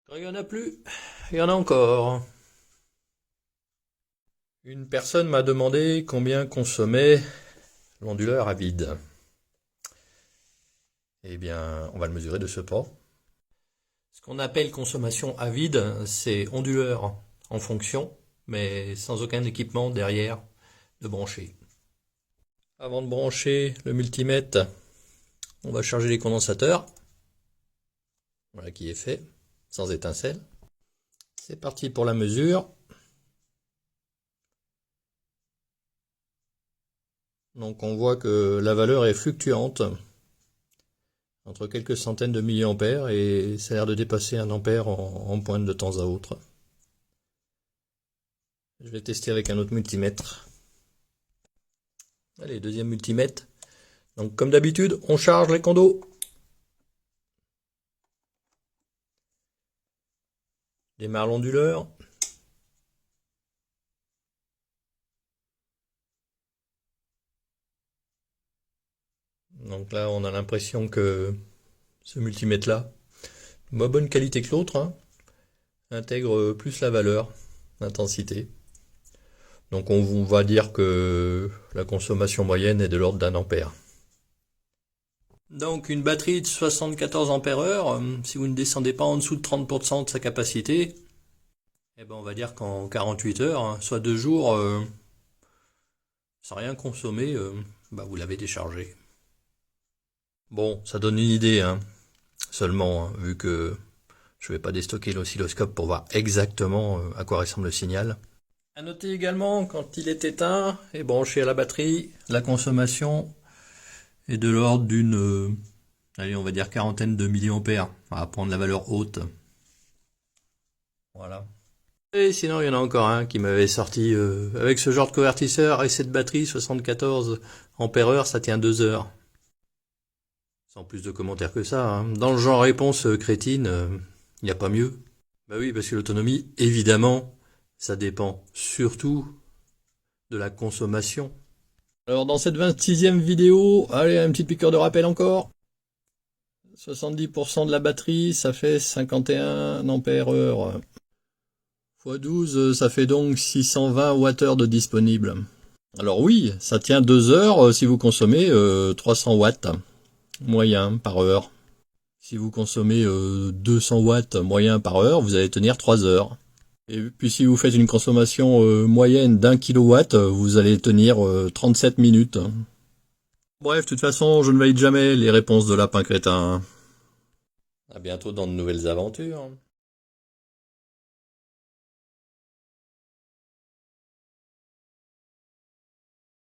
Quand il n'y en a plus, il y en a encore. Une personne m'a demandé combien consommait l'onduleur à vide. Eh bien, on va le mesurer de ce pas. Ce qu'on appelle consommation à vide, c'est onduleur en fonction, mais sans aucun équipement derrière de brancher. Avant de brancher le multimètre, on va charger les condensateurs. Voilà qui est fait, sans étincelle. C'est parti pour la mesure. Donc on voit que la valeur est fluctuante entre quelques centaines de milliampères et ça a l'air de dépasser 1 ampère en pointe de temps à autre. Je vais tester avec un autre multimètre. Allez, deuxième multimètre. Donc comme d'habitude, on charge les condos. Démarre l'onduleur. Donc là, on a l'impression que ce multimètre-là, moins bonne qualité que l'autre, hein, intègre plus la valeur, l'intensité. Donc on va dire que la consommation moyenne est de l'ordre d'1 ampère. Donc une batterie de 74 ampères-heure, si vous ne descendez pas en dessous de 30% de sa capacité, eh ben on va dire qu'en 48 heures, hein, soit 2 jours, sans rien consommer, vous l'avez déchargé. Bon, ça donne une idée, hein, seulement, hein, vu que je ne vais pas déstocker l'oscilloscope pour voir exactement à quoi ressemble le signal. À noter également, quand il est éteint et branché à la batterie, la consommation est de l'ordre d'une, allez, on va dire quarantaine de milliampères. On va prendre la valeur haute. Voilà. Et sinon, il y en a encore un qui m'avait sorti, avec ce genre de convertisseur et cette batterie 74 ampères-heure, ça tient 2 heures. Sans plus de commentaires que ça, hein. Dans le genre réponse crétine, il n'y a pas mieux. Bah oui, parce que l'autonomie, évidemment, ça dépend surtout de la consommation. Alors dans cette 26e vidéo, allez, une petite piqûre de rappel encore. 70% de la batterie, ça fait 51 ampères-heure. X 12, ça fait donc 620 Wh de disponible. Alors oui, ça tient 2 heures si vous consommez 300 watts moyen par heure. Si vous consommez 200 watts moyen par heure, vous allez tenir 3 heures. Et puis si vous faites une consommation moyenne d'1 kW, vous allez tenir 37 minutes. Bref, de toute façon, je ne valide jamais les réponses de Lapin Crétin. À bientôt dans de nouvelles aventures.